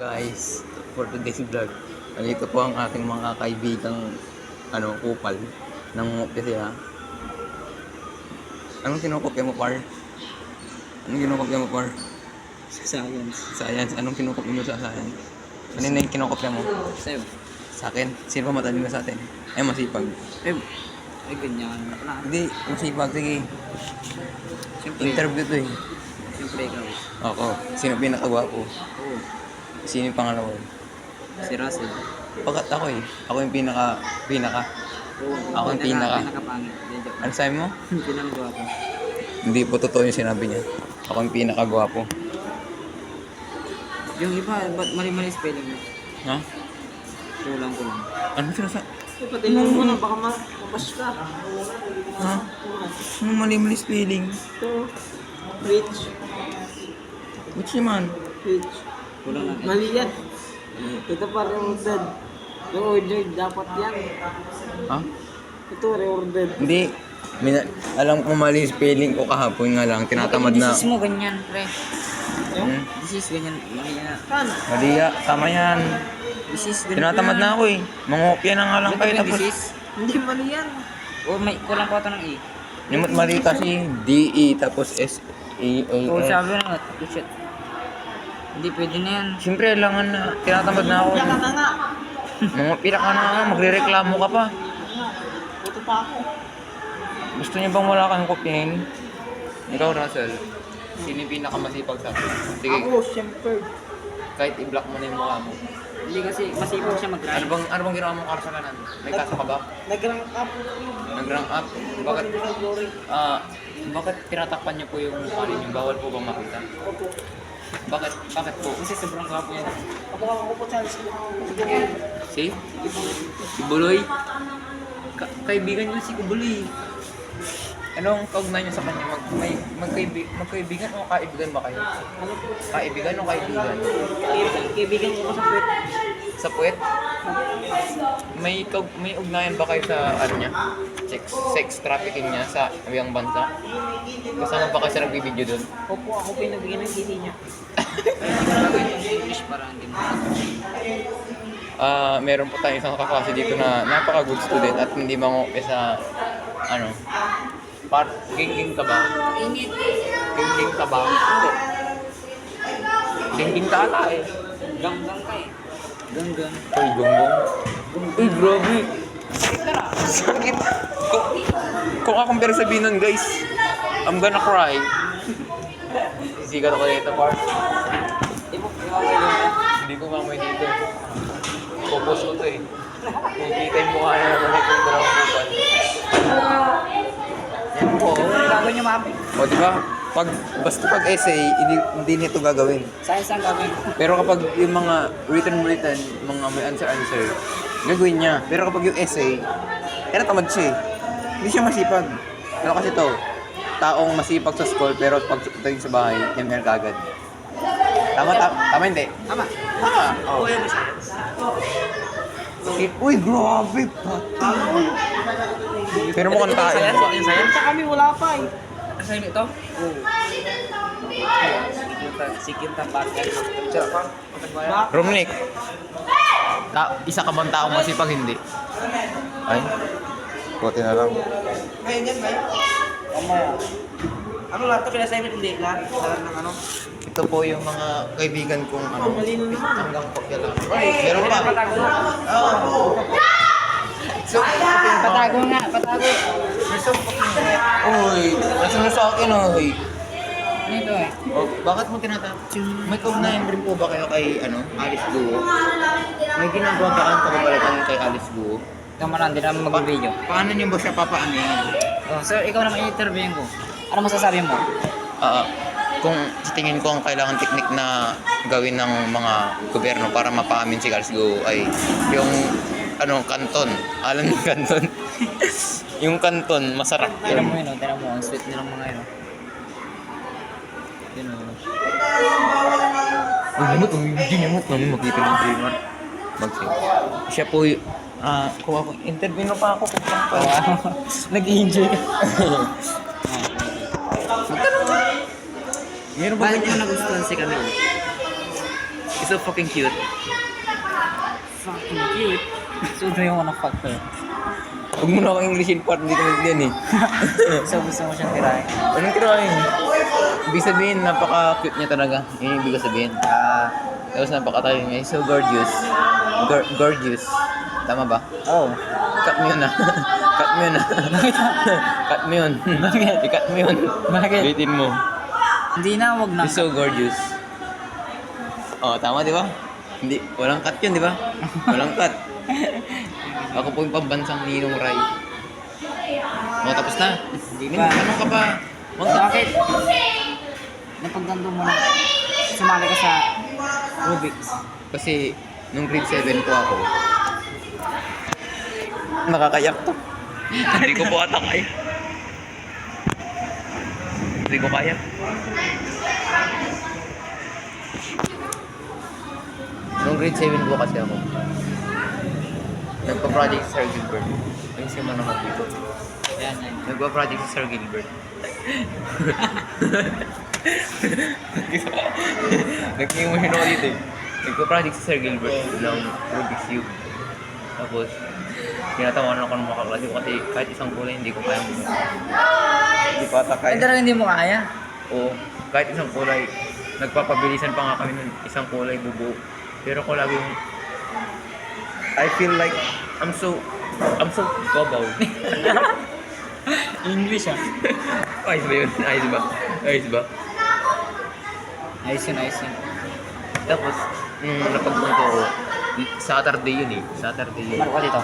Guys, for today's vlog, nandito po ang aking mga kaibigang kupal ng kasi ha. Anong kinukopya mo, par? Anong kinukopya mo, par? Sa science. Science. Anong kinukopya mo sa science? Ano yung kinukopya mo? Sa'yo. Sa akin? Sino pa matalino sa atin? Ay, masipag. Ay, ganyan. Wala. Hindi, masipag. Sige. Siyempre. Interview to eh. Siyempre ikaw. Ako. Sino pinakagwapo? Oo. Sino yung pangalawa? Si Russell. Bakit ako eh? Ako yung pinaka. Oo. Ako yung pinaka. Pinakapangit. Ano sabi mo? Pinakagwapo. Hindi po totoo yung sinabi niya. Ako yung pinakagwapo. Yung iba, ba't mali-mali spelling mo? Ha? Kulang ko lang. Ano sinasabi? Pati mo na, baka mapas ka. Ha? Ano mali-mali spelling? Ito. Rich. Which naman? Rich. Kulang lang. Mali yan. Ito pa reordered. Reordered, dapat yan. Ha? Ito, reordered. Hindi. Alam ko mali yung spelling ko kahapon nga lang. Tinatamad na. Disease mo ganyan, pre. Hmm? Disease ganyan. Mali yan. Mali ya. Tama yan. Disease ganyan. Tinatamad na ako eh. Mangopya na nga lang kayo tapos. Hindi mali yan. O may kulang pa ito ng E. Yung mali kasi D-E tapos S-E-A-N. Oo, sabi na nga. Shit. Hindi pwede na yan. Siyempre, kailangan na. Tinatamad na ako. Yan ka na nga. Mangopya ka na nga. Magre-reklamo ka pa. Puto pa ako. Gusto niyo bang wala kang kopyahin? Ikaw, Russell. Sino yung pinakamasipag sa akin? Sige, Ako, siyempre. kahit i-block mo na yung mukha mo. Hindi kasi masipag siya mag-grind. Ano bang ginawa mong kasalanan? May kaso ka ba? Nag-rank up. Nag-rank up? Bakit tinatakpan niyo po yung mukha ninyo? Bawal po bang makita? Opo. Bakit po? Kasi sobrang kapo yan. Ako po Charles. Si? Si Buloy? Kaibigan niyo si Buloy. Anong kaugnay niyo sa kanya? Magkaibigan o kaibigan ba kayo? Ano po? Kaibigan o kaibigan? Kaibigan ko sa puwet. Sa puwet? May ugnayan ba kayo sa niya? Sex trafficking niya sa ibang bansa? Kasama ba kayo sa nagbibideo doon? Opo, ako po yung nagbigay ng titi niya. Hindi ko English para hindi mo. Meron po tayong isang kaklase dito na napaka-good student at hindi mangopya sa gingging ka ba? Init. Gingging ka ba? Gingging ka ata eh. Ganggang ka eh. Ganggang. Uy, gonggong. Uy, grabe. Sakit. Kung akong pero sabihin nun, guys, I'm gonna cry. Sisikat ako dito, par. Hindi ko mamay dito. Focus ko to eh. Kikita yung mukha na naman kung dalawang kupal. Yan po. Gagawin niyo mami. O, di ba? Basta pag essay, hindi nito gagawin. Science ang gagawin. Pero kapag yung mga written, mga may answer, gagawin niya. Pero kapag yung essay, tamad siya eh. Hindi siya masipag. Ano kasi to? Taong masipag sa school, pero pag tingin sa bahay, ML kagad. Tama hindi? Tama. Tama. Oh. Kuya mo science. Uy, grabe, patay. Pero mukhang tayo. Science kami wala pa eh. Saan ito? Oo. Sikinta bakit? Romnick. Isa ka bang taong masipag hindi? Ay, buti na lang. Ngayon yan, may? Mamaya. Ano lahat ito? Pinasaymit hindi? Lahat ng ano? Ito po yung mga kaibigan kong Malino naman. hanggang kopya lang. Meron pa. Oo. So, Patago nga, patago. uy, nasunod sa akin, uy. Nito eh. Oh, bakit mo tinatapos? May kaugnayan rin po ba kayo kay Alice Guo? May ginagawa ba kayong pagpapalitan kay Alice Guo? Kamaran, hindi naman mag-video. Paano niyo ba siya papaamin? Oh, sir, ikaw naman i-interviewin ko. Ano masasabi mo? Kung sa tingin ko ang kailangan teknik na gawin ng mga gobyerno para mapaamin si Alice Guo ay yung kanton. Alam niyo kanton? Yung kanton, masarap. Tira mo yun, tira mo. Ang sweet nilang mga yun. Yun o. Hindi namot namin makita ng dreamer. Siya po kung ako, interview na pa ako kung saan pa. Nag-i-enjoy ka. Meron ba Bakit mo nagustuhan si Camille? isa so fucking cute. Fucking cute. So, do you wanna fuck her? Huwag mo na akong Englishin part, hindi ko yan eh. So, gusto mo siyang tirahin? Anong tirahin? Ibig sabihin, napaka-cute niya talaga. Yun yung ibig sabihin. Tapos napaka-tayo niya. He's so gorgeous. Gorgeous. Tama ba? Oh. Cut mo yun ah. Cut mo yun ah. Cut mo yun. Bakit? I-cut mo yun. Bakit? Bitin mo. Hindi na, wag na. He's so gorgeous. Oh, tama di ba? Hindi, walang cut yun, di ba? Walang cut. Ako po yung pambansang Ninong Rai. Oh, tapos na. Hindi pa. Ano ka pa? Bakit? Napagdando mo na. Sumali ka sa Rubik's. Kasi nung grade 7 po ako, nakakayak to. Hindi ko po ata kaya. Hindi ko kaya. Nung grade 7 po kasi ako, nagpa-project si Sir Gilbert. Ayun siya man ako dito. Yan, yan. Nagpa-project si Sir Gilbert. Nag-emotion ako dito eh. Nagpa-project si Sir Gilbert ng Rubik's Cube. Tapos, tinatawanan ako ng mga kaklase ko kasi kahit isang kulay hindi ko kayang bumili. Hindi pa ata Ay, kaya. talaga hindi mo kaya? Oo, kahit isang kulay. Nagpapabilisan pa nga kami ng isang kulay bubuo. Pero ko laging I feel like I'm so babaw. English ah. Ayos ba yun? Ayos ba? Ayos ba? Ayos yun, ayos yun. Tapos, nung napagpunto ko, Saturday yun eh. Saturday yun. Marok ka dito.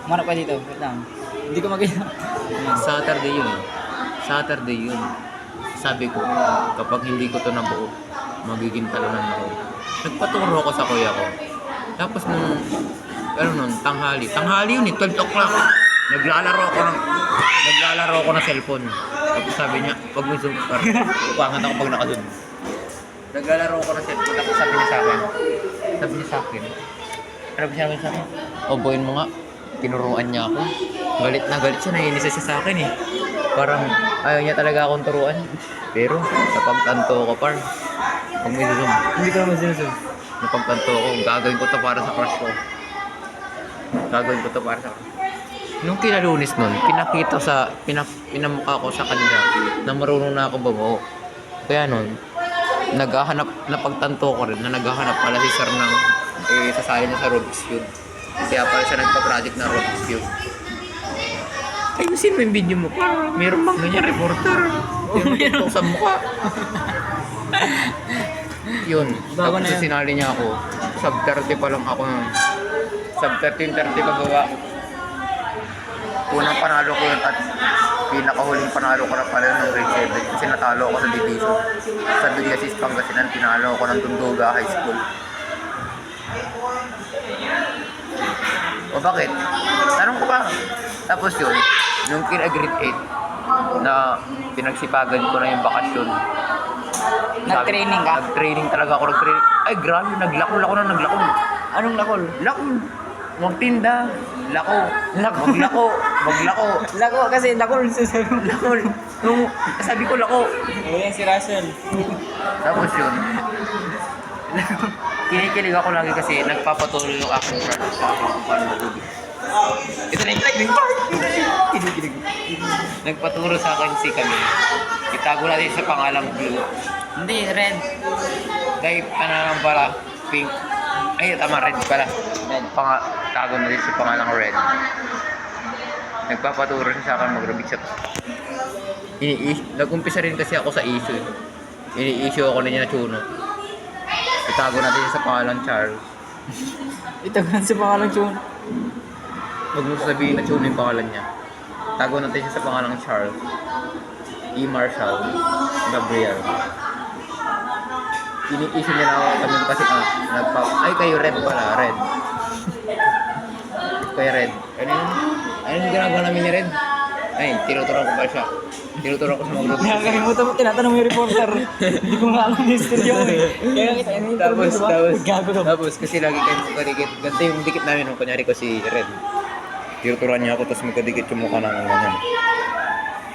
Marok ka dito. Wait lang. Hindi ko magkita. Saturday yun eh. Saturday yun. Sabi ko, kapag hindi ko to nabuo, magiging talunan ako. Nagpaturo ako sa kuya ko. Tapos nung, tanghali. Tanghali yun eh, 12 o'clock. Naglalaro ako ng cellphone. Tapos sabi niya, pag mo zoom, kuwangan ako pag nakazoom. Naglalaro ako ng cellphone, tapos sabi niya sa akin. Ano ba sabi sa akin? Boyin mo nga. Tinuruan niya ako. Galit na galit siya, naiinis siya sa akin eh. Parang ayaw niya talaga akong turuan. Pero napagtanto ko par. Pag may zoom. Hindi ko naman sinusum. Napagtanto ko, gagawin ko to para sa crush ko. Gagawin ko to para sa crush. Nung kinalunis nun, pinamukha ko sa kanila na marunong na ako bumuo. Kaya nun, napagtanto ko rin na naghahanap pala si Sir ng sasali niya sa Rubik's Cube. Kaya pala siya nagpa-project ng Rubik's Cube. Ayusin mo yung video mo para meron bang ganyan reporter. Meron sa mukha. Yun. Bago Tapos na yan. sinali niya ako. Sub 30 pa lang ako nun. Sub 13, 30 pagawa. Unang panalo ko yun at pinakahuling panalo ko na pala ng grade 7 kasi natalo ako sa division. Sa Villasis Pangasinan, pinalo ako ng Tunduga High School. O bakit? Tanong ko ba? Tapos yun, nung kina-grade 8 na pinagsipagan ko na yung bakasyon. Nag-training ka? Nag-training talaga ako. Ay grabe, naglakol ako na naglakol. Anong lakol? Lakol! Magtinda! Lako! Maglako! Maglako! Lako kasi lakol susunod. Lakol! Nung sabi ko lako! Ayan si Russell. Tapos yun, kinikilig ako lagi kasi nagpapatuloy yung aking crush sa akin kung paano matubig. Ito na yung trending part! Kinikilig. Nagpaturo sa akin si Camille. Itago natin sa pangalang Blue. Hindi, red. Dahil ano lang pala, pink. Ay, tama, red pala. Red. Tago natin sa pangalang red. Nagpapaturo siya sa akin mag-Rubik's Cube. Nag-umpisa rin kasi ako sa issue. Ini-issue ako na niya na Chuno. Itago natin siya sa pangalang Charles. Ito ka sa pangalang Chun. Huwag mo sabihin na Chuno yung pangalan niya. Tago natin siya sa pangalang Charles. E. Marshall Gabriel. Ini-issue niya na ako kami kasi ay kayo red pala, red. Kaya red. Ano yun? Ano yung ginagawa namin ni Red? Ay, tinuturuan ko pa siya. Tinuturuan ko sa mga group. Nakakalimutan mo, tinatanong mo yung reporter. Hindi ko nga alam yung studio mo eh. Kaya kita, ano yung interview, diba? Gago ka. Tapos kasi lagi kayo magkadikit. Ganito yung dikit namin nung kunyari ko si Red. Tinuturuan niya ako tapos magkadikit yung mukha namin ganyan.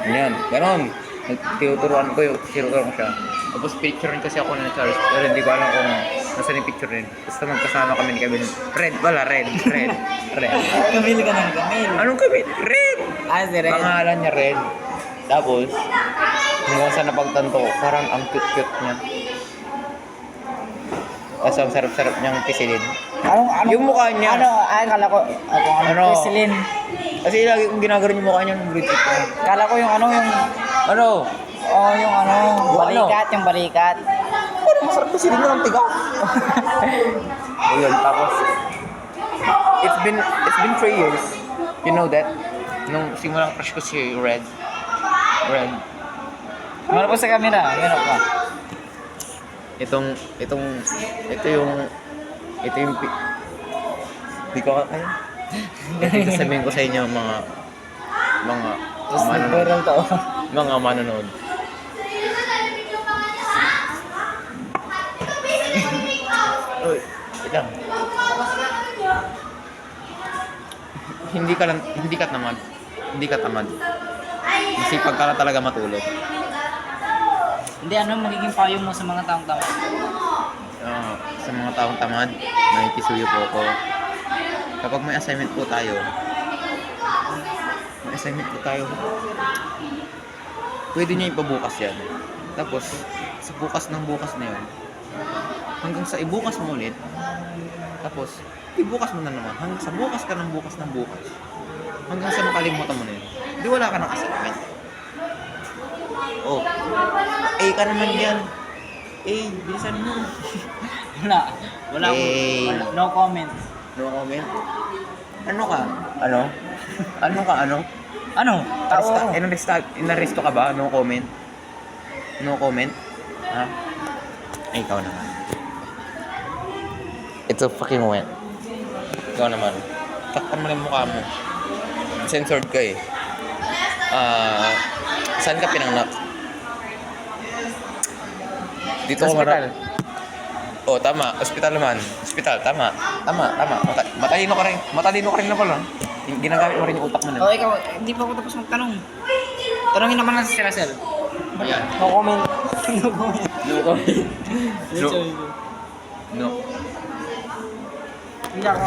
Ganyan, ganon. Tinuturuan ko siya. Tapos picture rin kasi ako ng Charles pero hindi ko alam kung Nasa yung picture rin. Basta magkasama kami ni Camille. Red, wala, red. Kamil ka ng Kamil. Anong Camille? Red! Ah, si Red. Pangalan niya Red. Tapos, hanggang sa napagtanto ko, parang ang cute-cute niya. Tapos ang sarap-sarap niyang pisilin. Yung mukha niya. Kala ko, Ano? Celine. Kasi lagi kong ginagano yung mukha niya ng British. Kala ko yung Ano? yung balikat, yung balikat. Ano, masarap pisilin niya ng tigaw. Ayun, tapos, it's been 3 years. You know that? Nung simulang crush ko si Red. Meron pa sa camera, meron pa. Ito yung di ko kaya. Ito sabihin ko sa inyo Tapos nag-viral to. mga manonood. Uy, wait lang. Hindi ka tamad. Masipag ka na talaga matulog. Hindi, magiging payo mo sa mga taong tama? Sa mga taong tamad, nakikisuyo po ako. Kapag may assignment po tayo, pwede niya ipabukas yan. Tapos, sa bukas ng bukas na yun, hanggang sa ibukas mo ulit, tapos, ibukas mo na naman, hanggang sa bukas ka ng bukas ng bukas, hanggang sa makalimutan mo na yun. Di wala ka ng assignment. Oh, A ka naman yan. A, bilisan mo. Wala Eh. no comment. No comment? Ano ka? Ano? Ano? Tao. Inaresto ka ba? No comment? No comment? Ha? Ay, ikaw naman. It's a fucking wet. Ikaw naman. Takpan mo yung mukha mo. Censored ka eh. Saan ka pinanganak? Dito ko Hospital. Oh, tama. Hospital naman. Hospital, tama. Matalino ka rin na pala. Ginagamit mo rin yung utak mo na. Ikaw, hindi pa ako tapos magtanong. Tanongin naman natin si Russell. Ayan. No comment. No. Hindi ako